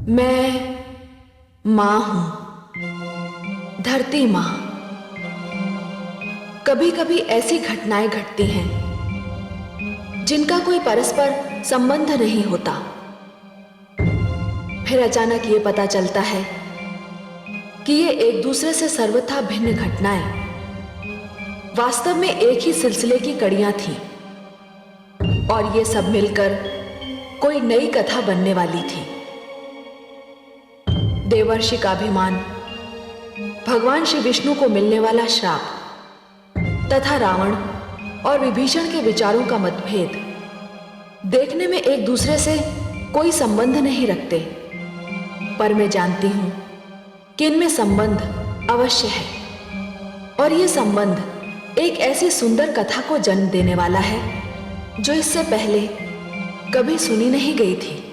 मैं मां हूं, धरती मां। कभी कभी ऐसी घटनाएं घटती हैं जिनका कोई परस्पर संबंध नहीं होता। फिर अचानक ये पता चलता है कि ये एक दूसरे से सर्वथा भिन्न घटनाएं वास्तव में एक ही सिलसिले की कड़ियां थीं और ये सब मिलकर कोई नई कथा बनने वाली थी। देवर्षि का अभिमान, भगवान श्री विष्णु को मिलने वाला श्राप तथा रावण और विभीषण के विचारों का मतभेद देखने में एक दूसरे से कोई संबंध नहीं रखते, पर मैं जानती हूं कि इनमें संबंध अवश्य है और यह संबंध एक ऐसी सुंदर कथा को जन्म देने वाला है जो इससे पहले कभी सुनी नहीं गई थी।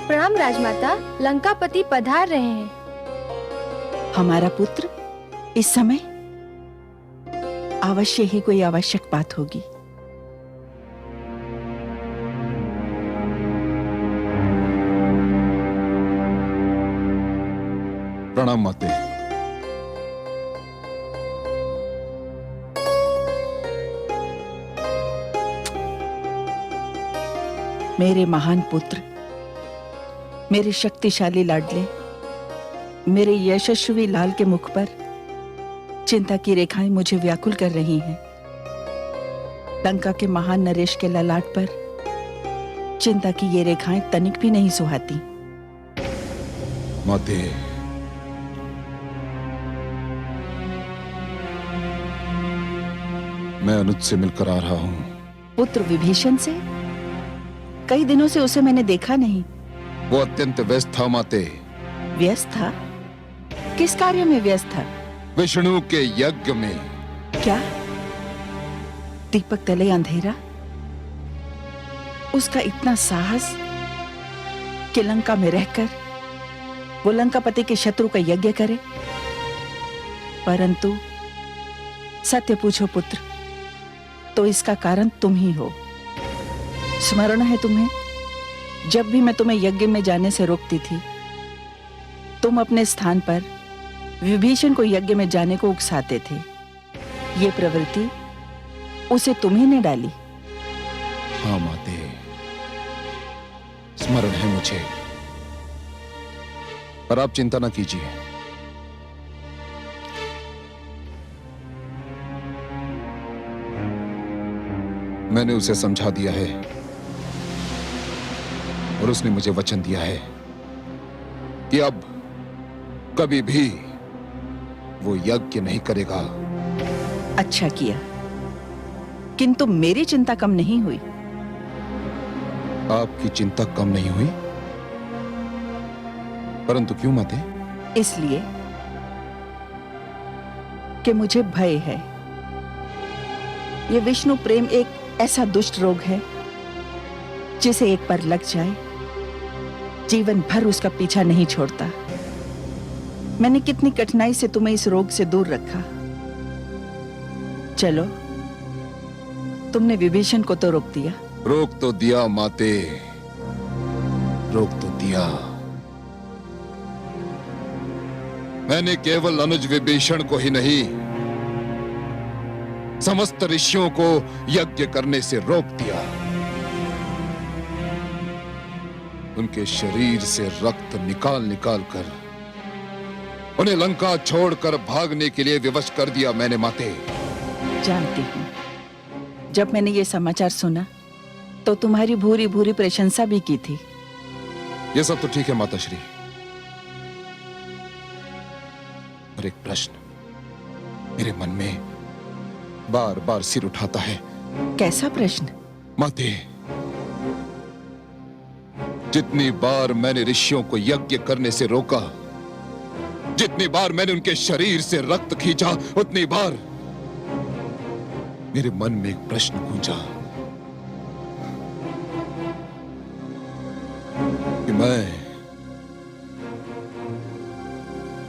प्रणाम राजमाता, लंकापति पधार रहे हैं। हमारा पुत्र इस समय अवश्य ही कोई आवश्यक बात होगी। प्रणाम माते। मेरे महान पुत्र, मेरे शक्तिशाली लाडले, मेरे यशस्वी लाल के मुख पर चिंता की रेखाएं मुझे व्याकुल कर रही हैं। लंका के महान नरेश के ललाट पर चिंता की ये रेखाएं तनिक भी नहीं सुहाती। माते, मैं अनुज से मिलकर आ रहा हूं। पुत्र विभीषण से? कई दिनों से उसे मैंने देखा नहीं। वो अत्यंत व्यस्त था माते। व्यस्त था? किस कार्य में व्यस्त था? विष्णु के यज्ञ में। क्या? दीपक तले अंधेरा? उसका इतना साहस कि लंका में रहकर वो लंकापति के शत्रु का यज्ञ करे। परंतु सत्य पूछो पुत्र, तो इसका कारण तुम ही हो। स्मरण है तुम्हें, जब भी मैं तुम्हें यज्ञ में जाने से रोकती थी, तुम अपने स्थान पर विभीषण को यज्ञ में जाने को उकसाते थे। ये प्रवृत्ति उसे तुम्ही ने डाली। हाँ माते, स्मरण है मुझे। पर आप चिंता न कीजिए। मैंने उसे समझा दिया है और उसने मुझे वचन दिया है कि अब कभी भी वो यज्ञ नहीं करेगा। अच्छा किया, किंतु मेरी चिंता कम नहीं हुई। आपकी चिंता कम नहीं हुई? परंतु क्यों माते? इसलिए कि मुझे भय है। ये विष्णु प्रेम एक ऐसा दुष्ट रोग है जिसे एक बार लग जाए जीवन भर उसका पीछा नहीं छोड़ता। मैंने कितनी कठिनाई से तुम्हें इस रोग से दूर रखा। चलो, तुमने विभीषण को तो रोक दिया। रोक तो दिया माते, रोक तो दिया। मैंने केवल अनुज विभीषण को ही नहीं, समस्त ऋषियों को यज्ञ करने से रोक दिया। उनके शरीर से रक्त निकाल निकाल कर उन्हें लंका छोड़कर भागने के लिए विवश कर दिया मैंने माते। जानती हूं, जब मैंने ये समाचार सुना तो तुम्हारी भूरी भूरी प्रशंसा भी की थी। ये सब तो ठीक है माताश्री, पर एक प्रश्न मेरे मन में बार बार सिर उठाता है। कैसा प्रश्न? माते, जितनी बार मैंने ऋषियों को यज्ञ करने से रोका, जितनी बार मैंने उनके शरीर से रक्त खींचा, उतनी बार मेरे मन में एक प्रश्न गूंजा कि मैं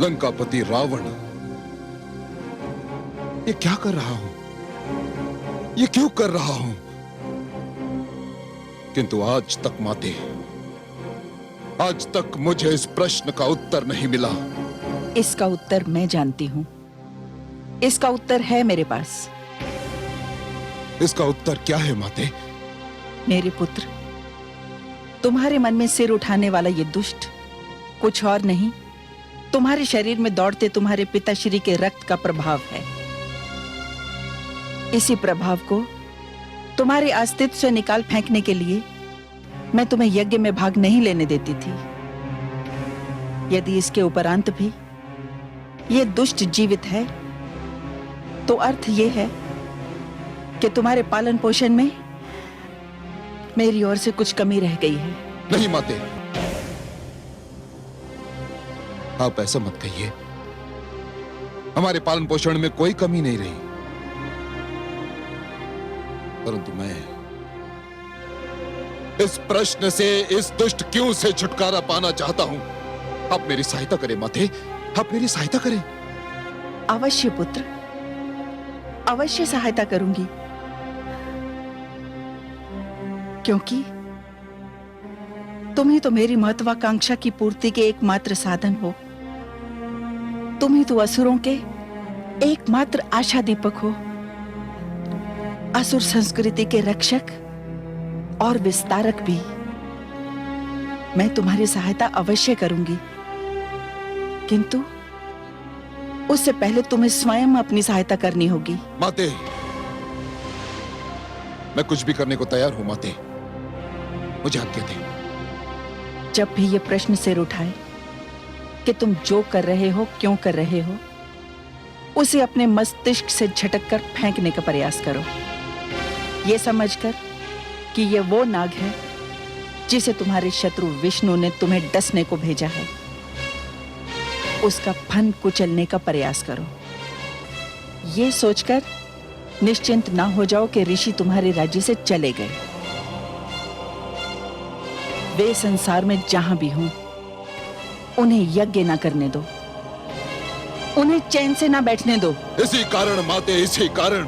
लंकापति रावण ये क्या कर रहा हूं, ये क्यों कर रहा हूं? किंतु आज तक माते, आज तक मुझे इस प्रश्न का उत्तर नहीं मिला। इसका उत्तर मैं जानती हूं। इसका उत्तर है मेरे पास। इसका उत्तर क्या है माते? मेरे पुत्र, तुम्हारे मन में सिर उठाने वाला ये दुष्ट कुछ और नहीं, तुम्हारे शरीर में दौड़ते तुम्हारे पिताश्री के रक्त का प्रभाव है। इसी प्रभाव को तुम्हारे अस्तित्व से निकाल फेंकने के लिए मैं तुम्हें यज्ञ में भाग नहीं लेने देती थी। यदि इसके उपरांत भी ये दुष्ट जीवित है तो अर्थ ये है कि तुम्हारे पालन पोषण में मेरी ओर से कुछ कमी रह गई है। नहीं माते, आप ऐसा मत कहिए। हमारे पालन पोषण में कोई कमी नहीं रही, परंतु मैं इस प्रश्न से, इस दुष्ट क्यों से छुटकारा पाना चाहता हूं। आप मेरी सहायता करें माते, आप मेरी सहायता करें। अवश्य पुत्र, अवश्य सहायता करूंगी, क्योंकि तुम ही तो मेरी महत्वाकांक्षा की पूर्ति के एकमात्र साधन हो। तुम ही तो असुरों के एकमात्र आशा दीपक हो, असुर संस्कृति के रक्षक और विस्तारक भी। मैं तुम्हारी सहायता अवश्य करूंगी, किंतु उससे पहले तुम्हें स्वयं अपनी सहायता करनी होगी। माते, मैं कुछ भी करने को तैयार हूं माते, मुझे आज्ञा दें। जब भी ये प्रश्न सिर उठाए कि तुम जो कर रहे हो, क्यों कर रहे हो, उसे अपने मस्तिष्क से झटक कर फेंकने का प्रयास करो, ये समझकर कि ये वो नाग है जिसे तुम्हारे शत्रु विष्णु ने तुम्हें डसने को भेजा है। उसका फन कुचलने का प्रयास करो। ये सोचकर निश्चिंत ना हो जाओ कि ऋषि तुम्हारे राज्य से चले गए। वे संसार में जहां भी हों, उन्हें यज्ञ ना करने दो, उन्हें चैन से ना बैठने दो। इसी कारण माते, इसी कारण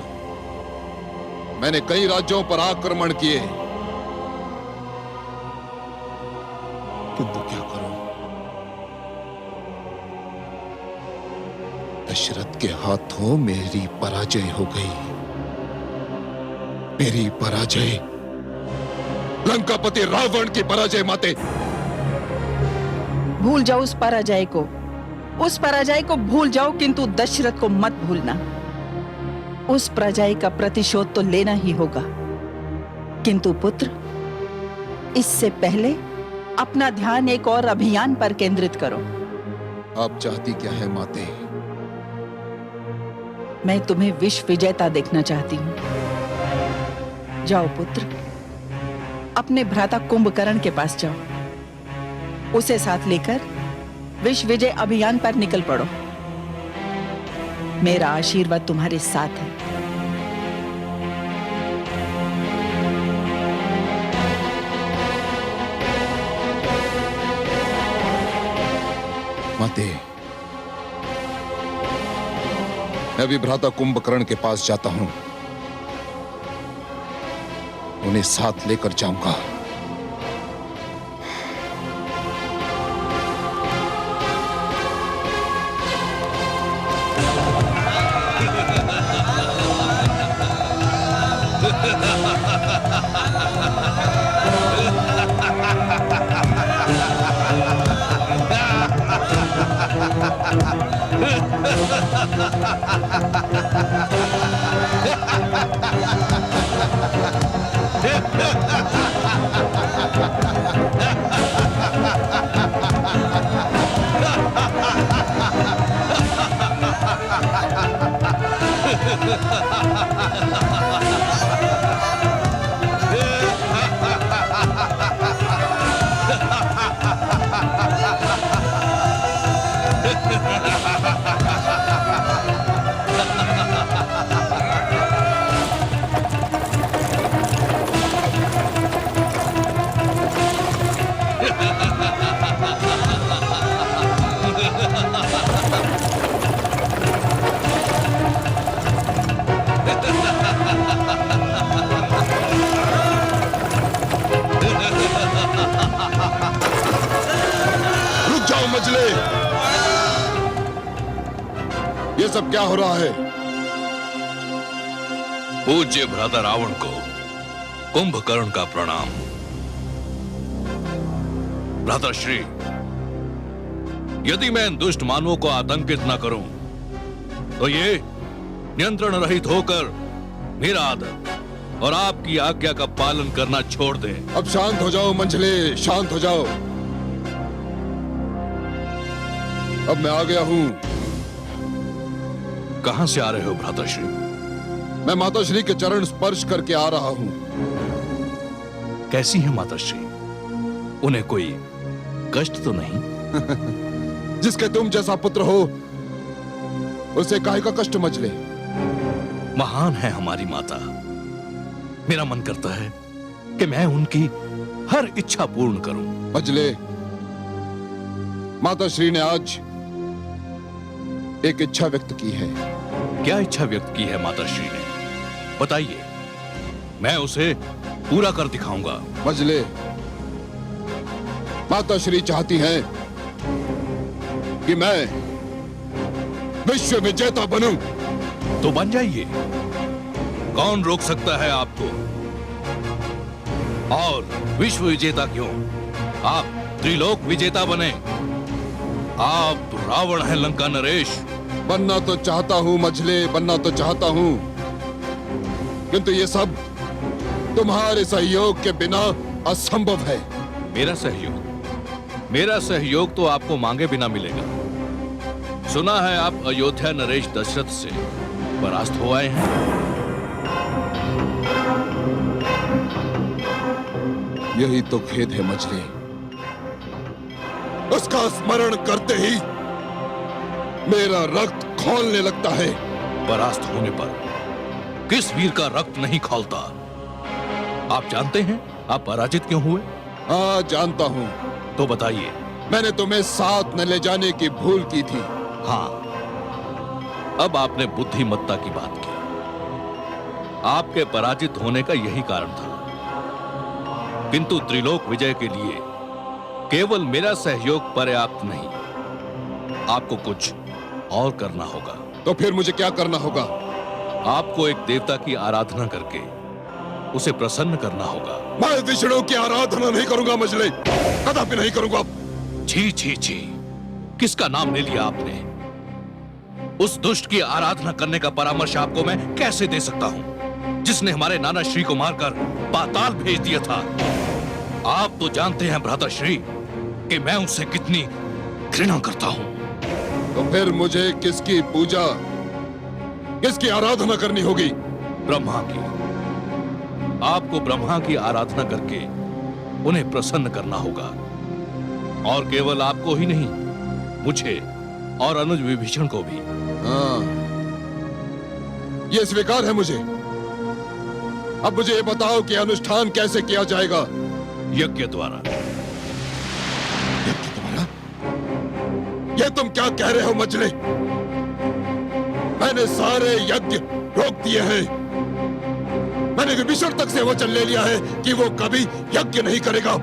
मैंने कई राज्यों पर आक्रमण किए, किंतु क्या करूं, दशरथ के हाथों मेरी पराजय हो गई। मेरी पराजय, लंकापति रावण की पराजय माते। भूल जाओ उस पराजय को, उस पराजय को भूल जाओ, किंतु दशरथ को मत भूलना। उस पराजय का प्रतिशोध तो लेना ही होगा, किंतु पुत्र, इससे पहले अपना ध्यान एक और अभियान पर केंद्रित करो। आप चाहती क्या है माते? मैं तुम्हें विश्व विजेता देखना चाहती हूं। जाओ पुत्र, अपने भ्राता कुंभकर्ण के पास जाओ, उसे साथ लेकर विश्व विजय अभियान पर निकल पड़ो। मेरा आशीर्वाद तुम्हारे साथ है। माते, मैं भी भ्राता कुंभकर्ण के पास जाता हूं, उन्हें साथ लेकर जाऊंगा। सब क्या हो रहा है? पूज्य भ्राता रावण को कुंभकर्ण का प्रणाम। भ्राताश्री, यदि मैं इन दुष्ट मानवों को आतंकित न करूं, तो ये नियंत्रण रहित होकर मेरा आदर और आपकी आज्ञा का पालन करना छोड़ दें। अब शांत हो जाओ मंझले, शांत हो जाओ। अब मैं आ गया हूं। कहां से आ रहे हो भ्राताश्री? मैं माताश्री के चरण स्पर्श करके आ रहा हूं। कैसी है माताश्री? उन्हें कोई कष्ट तो नहीं? जिसके तुम जैसा पुत्र हो उसे काहे का कष्ट मंझले? महान है हमारी माता। मेरा मन करता है कि मैं उनकी हर इच्छा पूर्ण करूं। मंझले, माताश्री ने आज एक इच्छा व्यक्त की है। क्या इच्छा व्यक्त की है माताश्री ने? बताइए, मैं उसे पूरा कर दिखाऊंगा। मंझले, माताश्री चाहती हैं कि मैं विश्व विजेता बनूं। तो बन जाइए, कौन रोक सकता है आपको? और विश्व विजेता क्यों, आप त्रिलोक विजेता बने। आप रावण हैं, लंका नरेश। बनना तो चाहता हूं मंझले, बनना तो चाहता हूं, किंतु ये सब तुम्हारे सहयोग के बिना असंभव है। मेरा सहयोग तो आपको मांगे बिना मिलेगा। सुना है आप अयोध्या नरेश दशरथ से परास्त हो आए हैं। यही तो खेद है मंझले। उसका स्मरण करते ही मेरा रक्त खौलने लगता है। परास्त होने पर किस वीर का रक्त नहीं खौलता? आप जानते हैं आप पराजित क्यों हुए? हाँ, जानता हूं। तो बताइए। मैंने तुम्हें साथ न ले जाने की भूल की थी। हाँ, अब आपने बुद्धिमत्ता की बात की। आपके पराजित होने का यही कारण था। किंतु त्रिलोक विजय के लिए केवल मेरा सहयोग पर्याप्त नहीं, आपको कुछ और करना होगा। तो फिर मुझे क्या करना होगा? आपको एक देवता की आराधना करके उसे प्रसन्न करना होगा। मैं विष्णु की आराधना नहीं करूंगा मंझले, कदापि नहीं करूंगा। छी छी छी, किसका नाम ले लिया आपने? उस दुष्ट की आराधना करने का परामर्श आपको मैं कैसे दे सकता हूं, जिसने हमारे नाना श्री को मारकर पाताल भेज दिया था। आप तो जानते हैं भ्राताश्री कि मैं उससे कितनी घृणा करता हूं। तो फिर मुझे किसकी पूजा, किसकी आराधना करनी होगी? ब्रह्मा की। आपको ब्रह्मा की आराधना करके उन्हें प्रसन्न करना होगा। और केवल आपको ही नहीं, मुझे और अनुज विभीषण को भी। हाँ, ये स्वीकार है मुझे। अब मुझे ये बताओ कि अनुष्ठान कैसे किया जाएगा? यज्ञ द्वारा। यज्ञ द्वारा? ये तुम क्या कह रहे हो मंझले? मैंने सारे यज्ञ रोक दिए हैं। मैंने विभीषण तक से वचन ले लिया है कि वो कभी यज्ञ नहीं करेगा।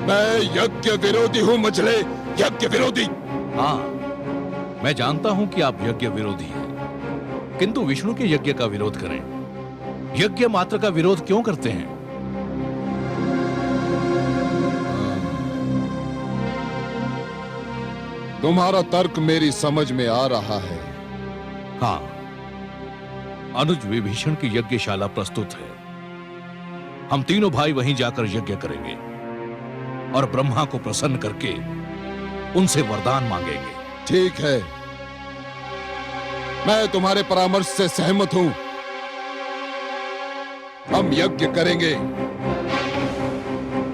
मैं यज्ञ विरोधी हूं मंझले, यज्ञ विरोधी। हाँ, मैं जानता हूं कि आप यज्ञ विरोधी हैं, किंतु विष्णु के यज्ञ का विरोध करें, यज्ञ मात्र का विरोध क्यों करते हैं? तुम्हारा तर्क मेरी समझ में आ रहा है। हाँ, अनुज विभीषण की यज्ञशाला प्रस्तुत है। हम तीनों भाई वहीं जाकर यज्ञ करेंगे और ब्रह्मा को प्रसन्न करके उनसे वरदान मांगेंगे। ठीक है, मैं तुम्हारे परामर्श से सहमत हूं। हम यज्ञ करेंगे।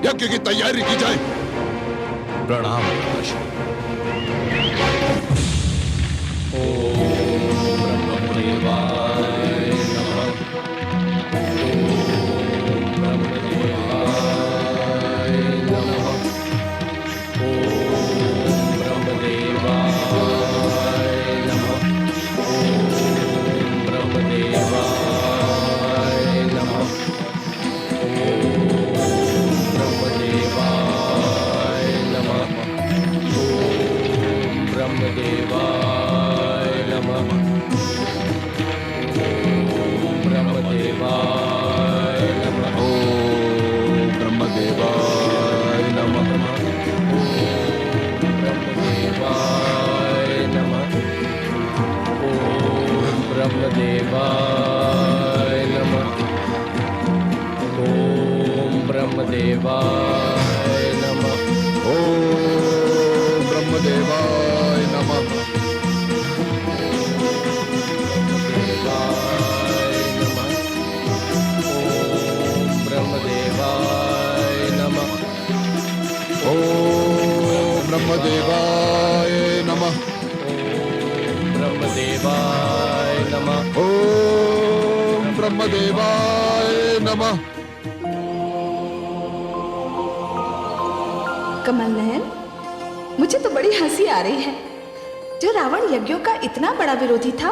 यज्ञ की तैयारी की जाए। प्रणाम भ्राताश्री। ब्रह्मदेवाय नमः। ओम ब्रह्मदेवाय नमः। ब्रह्मदेवाय नमः। ओम ब्रह्मदेवाय नमः। ब्रह्मदेवाय नमः। ओम ब्रह्मदेवाय नमः। कमल नयन, मुझे तो बड़ी हंसी आ रही है। जो रावण यज्ञों का इतना बड़ा विरोधी था,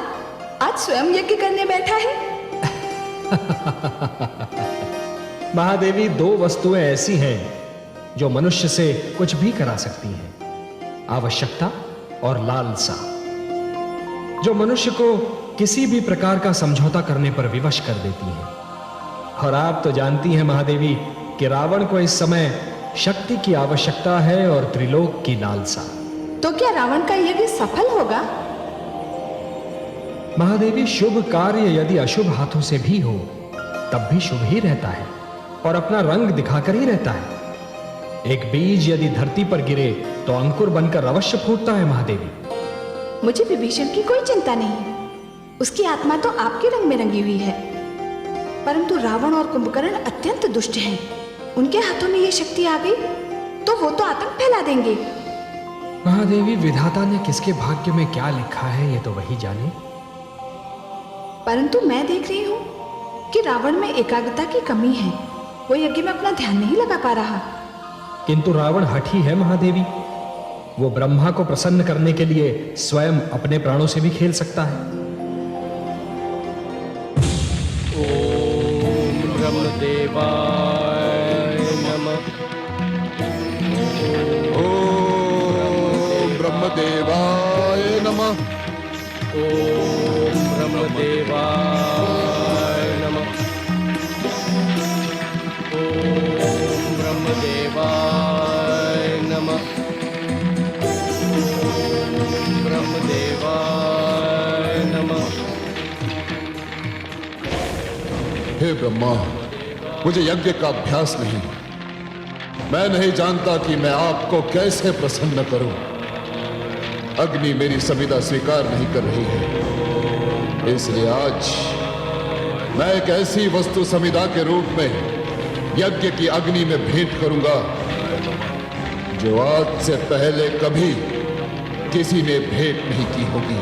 आज स्वयं यज्ञ करने बैठा है। महादेवी, दो वस्तुएं ऐसी हैं जो मनुष्य से कुछ भी करा सकती हैं, आवश्यकता और लालसा, जो मनुष्य को किसी भी प्रकार का समझौता करने पर विवश कर देती हैं। और आप तो जानती हैं महादेवी कि रावण को इस समय शक्ति की आवश्यकता है और त्रिलोक की लालसा। तो क्या रावण का यज्ञ सफल होगा? महादेवी, शुभ कार्य यदि अशुभ हाथों से भी हो तब भी शुभ ही रहता है और अपना रंग दिखाकर ही रहता है। एक बीज यदि धरती पर गिरे तो अंकुर बनकर अवश्य फूटता है महादेवी। मुझे विभीषण की कोई चिंता नहीं है। उसकी आत्मा तो आपके रंग में रंगी हुई है, परंतु रावण और कुंभकर्ण अत्यंत दुष्ट हैं। उनके हाथों में ये शक्ति आ गई तो वो तो आतंक फैला देंगे। महादेवी, विधाता ने किसके भाग्य में क्या लिखा है ये तो वही जाने। परंतु मैं देख रही हूँ कि रावण में एकाग्रता की कमी है। वो यज्ञ में अपना ध्यान नहीं लगा पा रहा। किंतु रावण हठी है महादेवी। वो ब्रह्मा को प्रसन्न करने के लिए स्वयं अपने प्राणों से भी खेल सकता है। ओम ब्रह्मदेवाय नमः। ओम ब्रह्मदेवाय नमः। ओम ब्रह्मदेवाय नमः। ओम ब्रह्मदेवाय नमः। ब्रह्मदेवाय नमः। हे ब्रह्मा, मुझे यज्ञ का अभ्यास नहीं। मैं नहीं जानता कि मैं आपको कैसे प्रसन्न करूं। अग्नि मेरी संविदा स्वीकार नहीं कर रही है, इसलिए आज मैं एक ऐसी वस्तु संविदा के रूप में यज्ञ की अग्नि में भेंट करूंगा जो आज से पहले कभी किसी ने भेंट नहीं की होगी।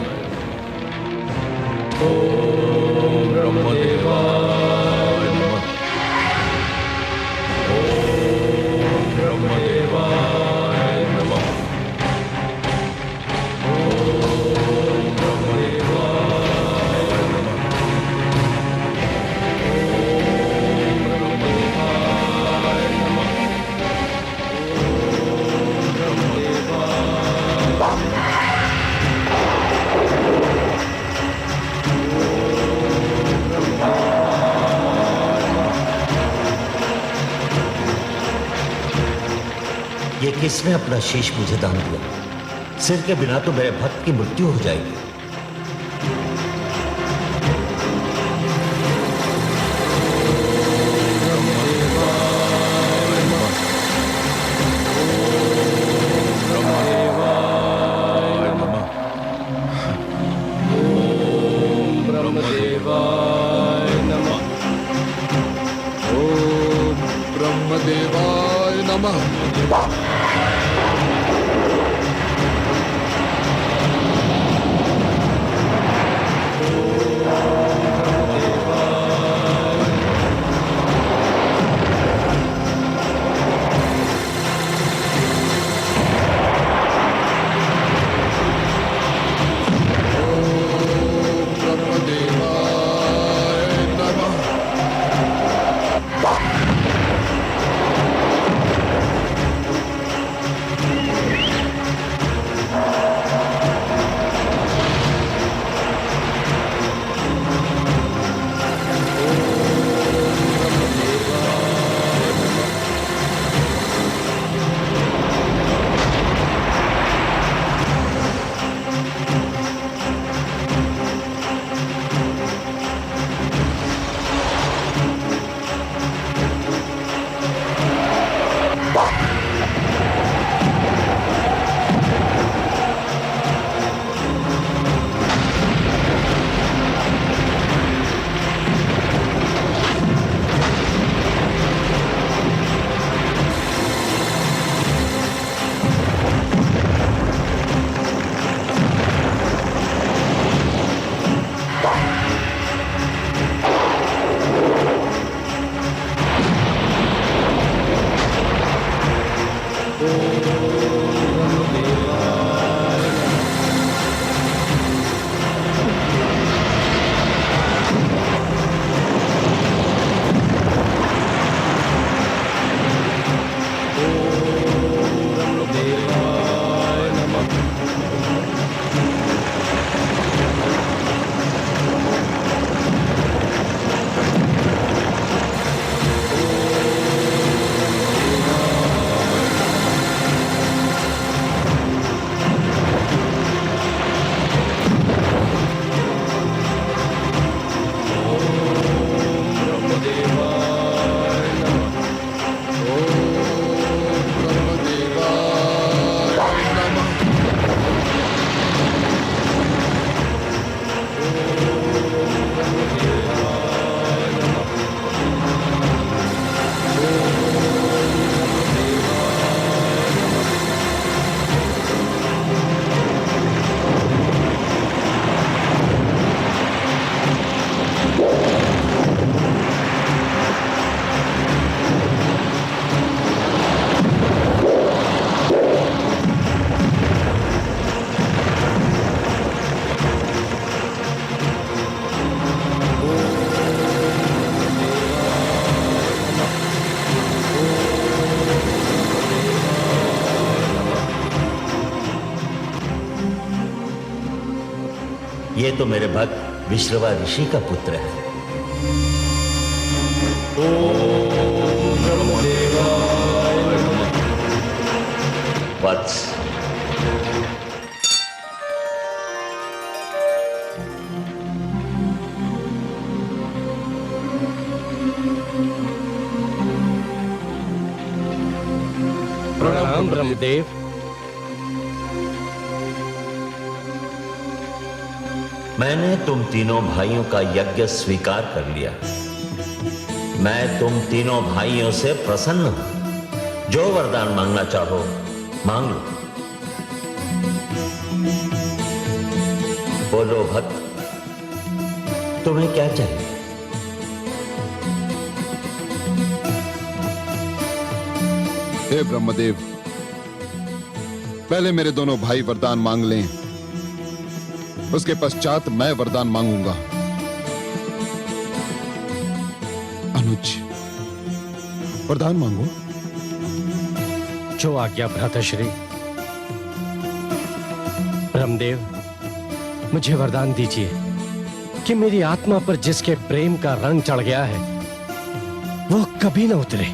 ब्रह्मदेवाय नमः। ओम ब्रह्मदेवाय नमः। ओम ब्रह्मदेवाय नमः। ओम ब्रह्मदेवाय नमः। ओम ब्रह्मदेवाय। ये किसने अपना शीश मुझे दान दिया? सिर के बिना तो मेरे भक्त की मृत्यु हो जाएगी। ब्रह्मदेवाय नमः। ओम ब्रह्मदेवाय नमः। ये तो मेरे भक्त विश्रवा ऋषि का पुत्र है। वत्स, प्रणाम ब्रह्मदेव। मैंने तुम तीनों भाइयों का यज्ञ स्वीकार कर लिया। मैं तुम तीनों भाइयों से प्रसन्न हूं। जो वरदान मांगना चाहो मांग लो। बोलो भक्त, तुम्हें क्या चाहिए? हे ब्रह्मदेव, पहले मेरे दोनों भाई वरदान मांग लें, उसके पश्चात मैं वरदान मांगूंगा। अनुज, वरदान मांगो। जो आज्ञा भ्राताश्री। ब्रह्मदेव, मुझे वरदान दीजिए कि मेरी आत्मा पर जिसके प्रेम का रंग चढ़ गया है वो कभी न उतरे।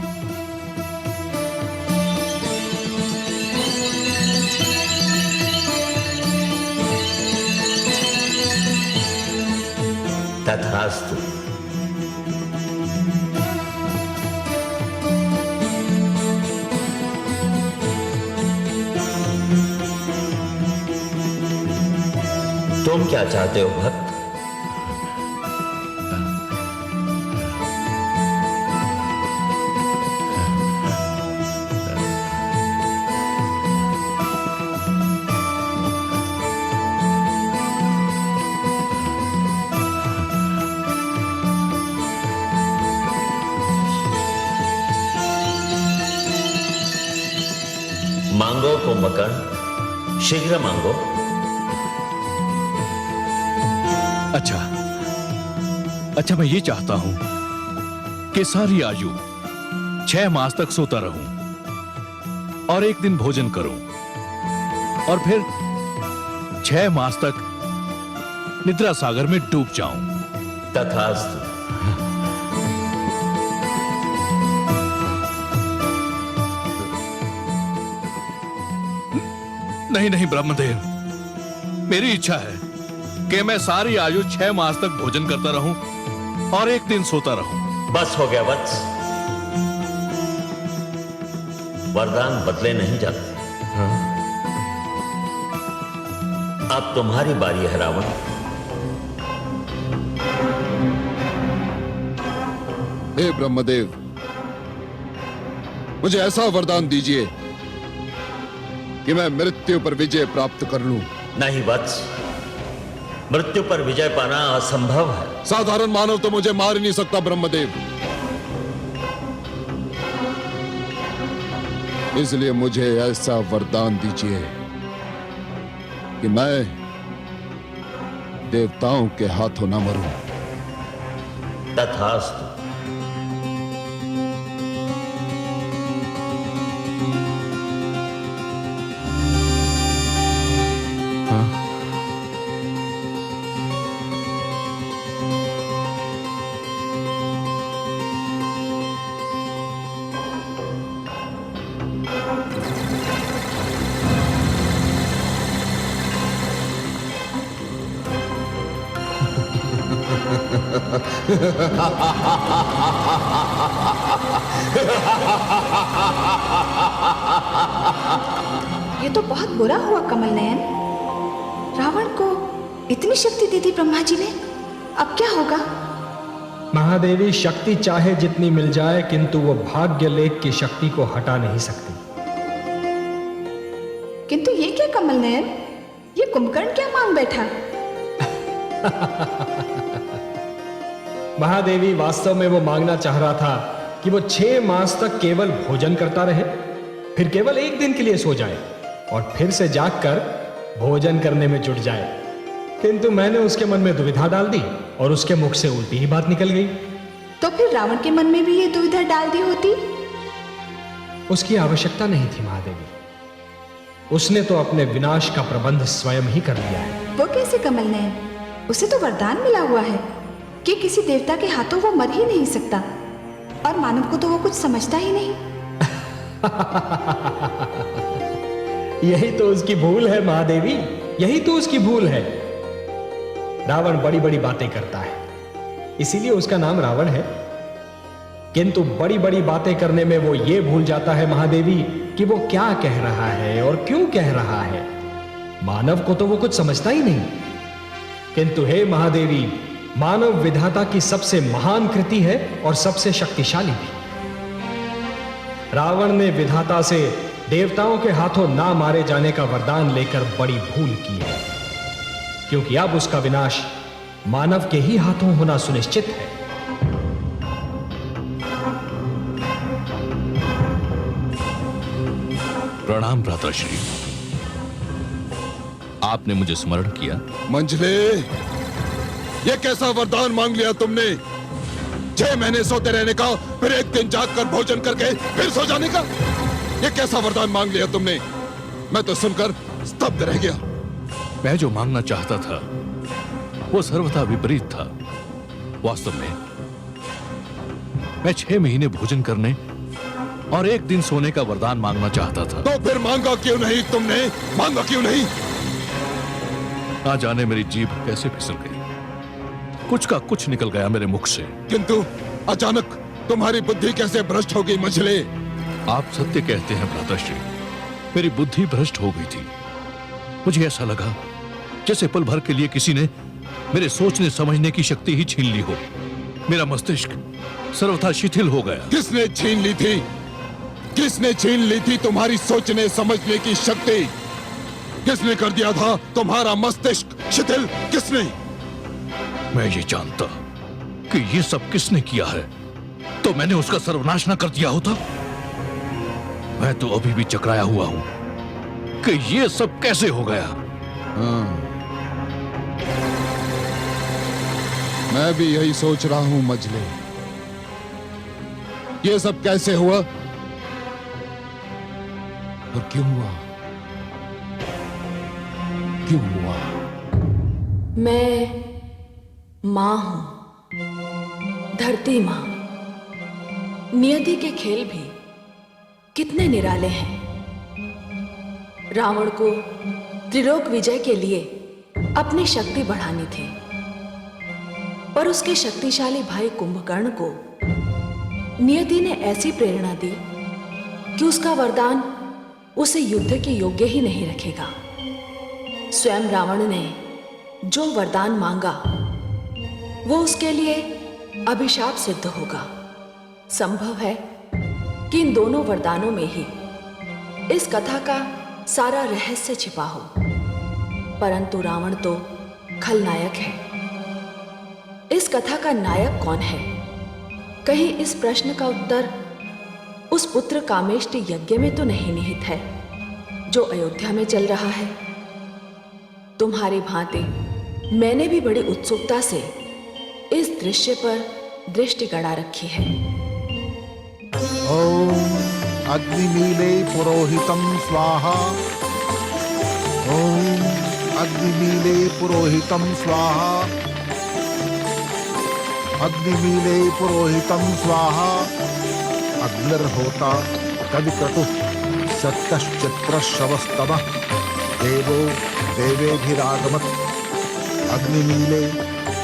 तथास्तु। तुम क्या चाहते हो भक्त? मांगो कुंभकर्ण, शीघ्र मांगो। अच्छा, मैं ये चाहता हूं कि सारी आयु 6 मास तक सोता रहूं और एक दिन भोजन करूं और फिर 6 मास तक निद्रा सागर में डूब जाऊं। तथास्तु। नहीं ब्रह्मदेव, मेरी इच्छा है कि मैं सारी आयु 6 मास तक भोजन करता रहूं और एक दिन सोता रहूं। बस हो गया वत्स, वरदान बदले नहीं जाते। अब तुम्हारी बारी है रावण। हे ब्रह्मदेव, मुझे ऐसा वरदान दीजिए कि मैं मृत्यु पर विजय प्राप्त कर लूं। नहीं वत्स, मृत्यु पर विजय पाना असंभव है। साधारण मानव तो मुझे मार ही नहीं सकता ब्रह्मदेव, इसलिए मुझे ऐसा वरदान दीजिए कि मैं देवताओं के हाथों न मरूं। तथास्तु। ये तो बहुत बुरा हुआ कमल नयन। रावण को इतनी शक्ति दे दी ब्रह्मा जी ने, अब क्या होगा? महादेवी, शक्ति चाहे जितनी मिल जाए किंतु वो भाग्य लेख की शक्ति को हटा नहीं सकती। किंतु ये क्या कमल नयन, ये कुंभकर्ण क्या मांग बैठा? महादेवी, वास्तव में वो मांगना चाह रहा था कि वो 6 मास तक केवल भोजन करता रहे, फिर केवल एक दिन के लिए सो जाए और फिर से जागकर भोजन करने में जुट जाए। किंतु मैंने उसके मन में दुविधा डाल दी और उसके मुख से उल्टी ही बात निकल गई। तो फिर रावण के मन में भी ये दुविधा डाल दी होती? उसकी आवश्यकता नहीं थी महादेवी, उसने तो अपने विनाश का प्रबंध स्वयं ही कर लिया है। वो कैसे कमल नयन? उसे तो वरदान मिला हुआ है कि किसी देवता के हाथों वो मर ही नहीं सकता, और मानव को तो वो कुछ समझता ही नहीं। यही तो उसकी भूल है महादेवी, यही तो उसकी भूल है। रावण बड़ी बड़ी बातें करता है, इसीलिए उसका नाम रावण है। किंतु बड़ी बड़ी बातें करने में वो ये भूल जाता है महादेवी कि वो क्या कह रहा है और क्यों कह रहा है। मानव को तो वो कुछ समझता ही नहीं। किंतु हे महादेवी, मानव विधाता की सबसे महान कृति है और सबसे शक्तिशाली भी। रावण ने विधाता से देवताओं के हाथों ना मारे जाने का वरदान लेकर बड़ी भूल की है, क्योंकि अब उसका विनाश मानव के ही हाथों होना सुनिश्चित है। प्रणाम भ्राताश्री, आपने मुझे स्मरण किया। मंझले, ये कैसा वरदान मांग लिया तुमने? 6 महीने सोते रहने का, फिर एक दिन जागकर भोजन करके फिर सो जाने का? ये कैसा वरदान मांग लिया तुमने? मैं तो सुनकर स्तब्ध रह गया। मैं जो मांगना चाहता था वो सर्वथा विपरीत था। वास्तव में मैं 6 महीने भोजन करने और एक दिन सोने का वरदान मांगना चाहता था। तो फिर मांगा क्यों नहीं तुमने? मांगा क्यों नहीं? ना जाने मेरी जीभ कैसे फिसल गई, कुछ का कुछ निकल गया मेरे मुख से। किंतु अचानक तुम्हारी बुद्धि कैसे भ्रष्ट हो गई मंझले? आप सत्य कहते हैं भ्राताश्री, मेरी बुद्धि भ्रष्ट हो गई थी। मुझे ऐसा लगा जैसे पल भर के लिए किसी ने मेरे सोचने समझने की शक्ति ही छीन ली हो। मेरा मस्तिष्क सर्वथा शिथिल हो गया। किसने छीन ली थी? किसने छीन ली थी तुम्हारी सोचने समझने की शक्ति? किसने कर दिया था तुम्हारा मस्तिष्क शिथिल? किसने? मैं ये जानता कि ये सब किसने किया है तो मैंने उसका सर्वनाश न कर दिया होता। मैं तो अभी भी चकराया हुआ हूं कि ये सब कैसे हो गया। मैं भी यही सोच रहा हूं मजले, ये सब कैसे हुआ और क्यों हुआ? क्यों हुआ? मैं मां हूं, धरती मां। नियति के खेल भी कितने निराले हैं। रावण को त्रिलोक विजय के लिए अपनी शक्ति बढ़ानी थी, पर उसके शक्तिशाली भाई कुंभकर्ण को नियति ने ऐसी प्रेरणा दी कि उसका वरदान उसे युद्ध के योग्य ही नहीं रखेगा। स्वयं रावण ने जो वरदान मांगा वो उसके लिए अभिशाप सिद्ध होगा। संभव है कि इन दोनों वरदानों में ही इस कथा का सारा रहस्य छिपा हो, परंतु रावण तो खलनायक है। इस कथा का नायक कौन है? कहीं इस प्रश्न का उत्तर उस पुत्र कामेष्टि यज्ञ में तो नहीं निहित है जो अयोध्या में चल रहा है। तुम्हारी भांति मैंने भी बड़ी उत्सुकता से इस दृश्य पर दृष्टि गड़ा रखी है। ओम अग्निमीले पुरोहितं स्वाहा। ओम अग्निमीले पुरोहितं स्वाहा। अग्निमीले पुरोहितं स्वाहा। अग्निर्होता कविक्रतुः सत्तश्चित्रश्रवस्तमः देवो देवेभिरागमत्। अग्निमीले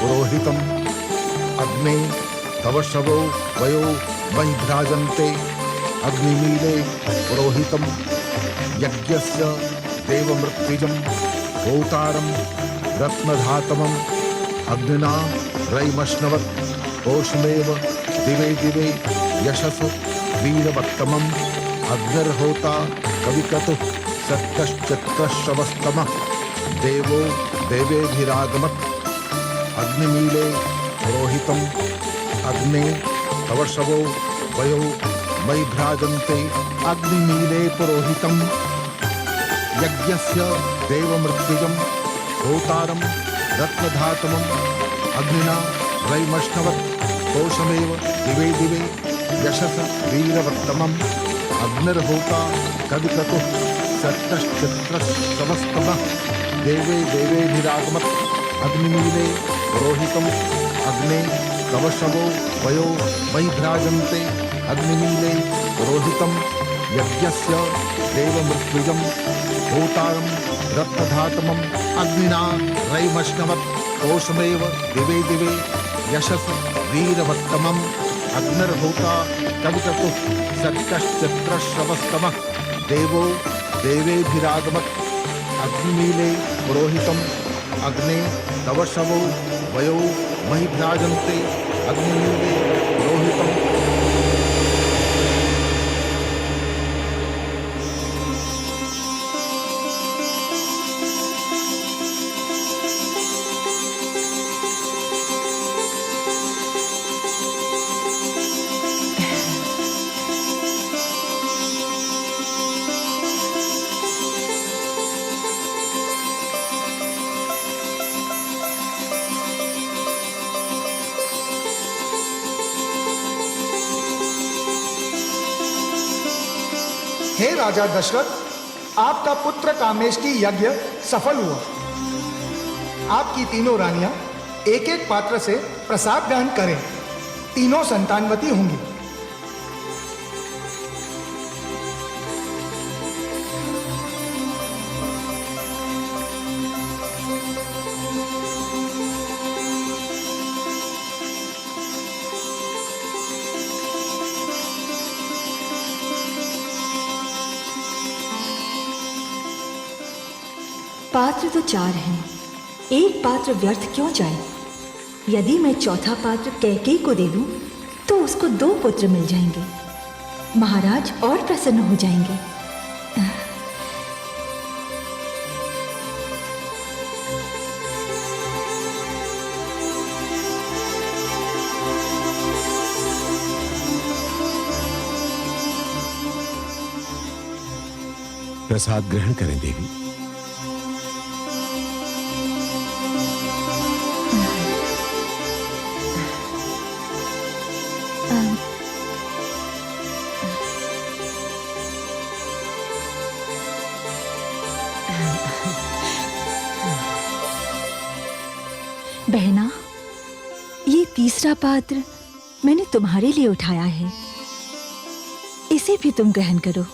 पुरोहितम् अग्ने तव शवो वयो मयि भ्राजन्ते। अग्निमीले पुरोहितम् यज्ञस्य देवमृत्युजं होतारं रत्नधातमम्। अग्निना रयिमश्नवत् पोषमेव दिवे दिवे यशस वीरवत्तमम्। अग्निर्होता कविक्रतुः सत्तश्चित्रश्रवस्तमः देवो देवेभिरागमत्। अग्निमीले पुरोहितम् अग्ने तव शवो वयो मयि भ्राजन्ते। अग्निमीले पुरोहितम् यज्ञस्य देवमृत्युजं होतारं रत्नधातमम्। अग्निना रयिमश्नवत् पोषमेव दिवे दिवे यशस वीरवत्तमम्। अग्निर्होता कविक्रतुः सत्तश्चित्रश्रवस्तमः देवे देवेभिरागमत्। अग्निमीले पुरोहितम अग्ने कवशवो वयो मयि भ्राजन्ते अग्निमीले पुरोहितम यज्ञस्य देवमृत्युजं भूतारं रत्नधातमम् अग्निना रैमश्नवत् कोशमेव दिवे दिवे यशस वीरवत्तमम् अग्निर्भूता कवितकुः सत्यश्चित्रश्रवस्तमः देवो देवेभिरागमत् अग्निमीले पुरोहितम् अग्ने तवशवो वयो महि भ्राजन्ते अग्निमीले पुरोहितम्। हे राजा दशरथ, आपका पुत्र कामेष्टि यज्ञ सफल हुआ। आपकी तीनों रानियां एक एक पात्र से प्रसाद ग्रहण करें, तीनों संतानवती होंगी। पात्र तो 4 हैं, एक पात्र व्यर्थ क्यों जाए? यदि मैं चौथा पात्र कैकेयी को दे दूं, तो उसको 2 पुत्र मिल जाएंगे। महाराज और प्रसन्न हो जाएंगे। प्रसाद ग्रहण करें देवी। बहना, ये तीसरा पात्र मैंने तुम्हारे लिए उठाया है, इसे भी तुम ग्रहण करो।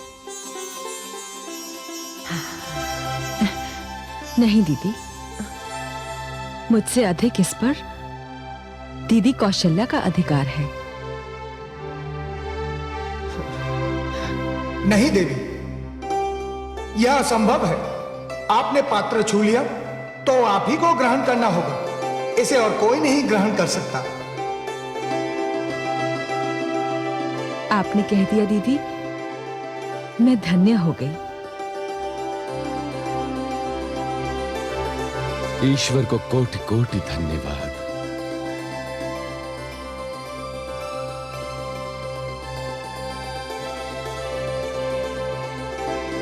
नहीं दीदी, मुझसे अधिक इस पर दीदी कौशल्या का अधिकार है। नहीं देवी, यह असंभव है। आपने पात्र छू लिया तो आप ही को ग्रहण करना होगा, इसे और कोई नहीं ग्रहण कर सकता। आपने कह दिया दीदी, मैं धन्य हो गई। ईश्वर को कोटि कोटि धन्यवाद।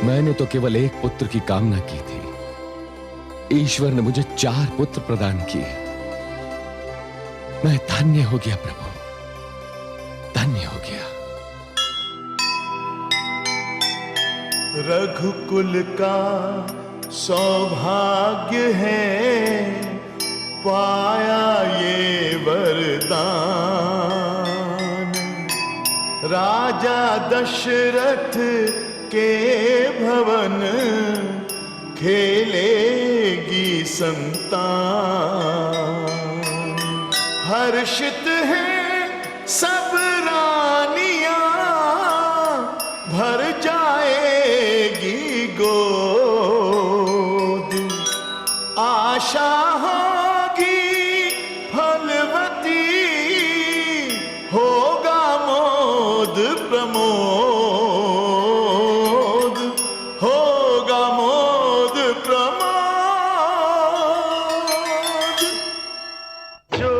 मैंने तो केवल एक पुत्र की कामना की थी, ईश्वर ने मुझे 4 पुत्र प्रदान किए। मैं धन्य हो गया प्रभु, धन्य हो गया। रघुकुल का सौभाग्य है, पाया ये वरदान। राजा दशरथ के भवन खेलेगी संतान। हर्षित है सब रानियां, भर जाएगी गोद। आशा होगी फलवती, होगा मोद प्रमोद, होगा मोद प्रमोद। जो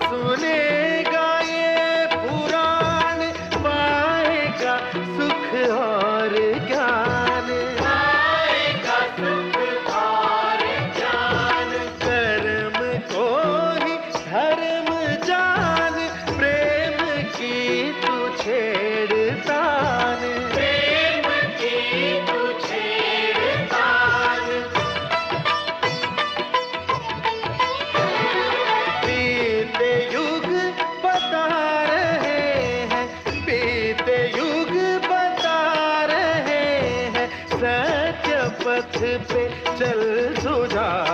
सुनेगा ये पुराण, पाएगा सुख और ज्ञान, पाएगा सुख और ज्ञान। कर्म को ही धर्म जान, प्रेम की तू छेड़तान, प्रेम की तू छेड़तान। पथ पे चल सुझा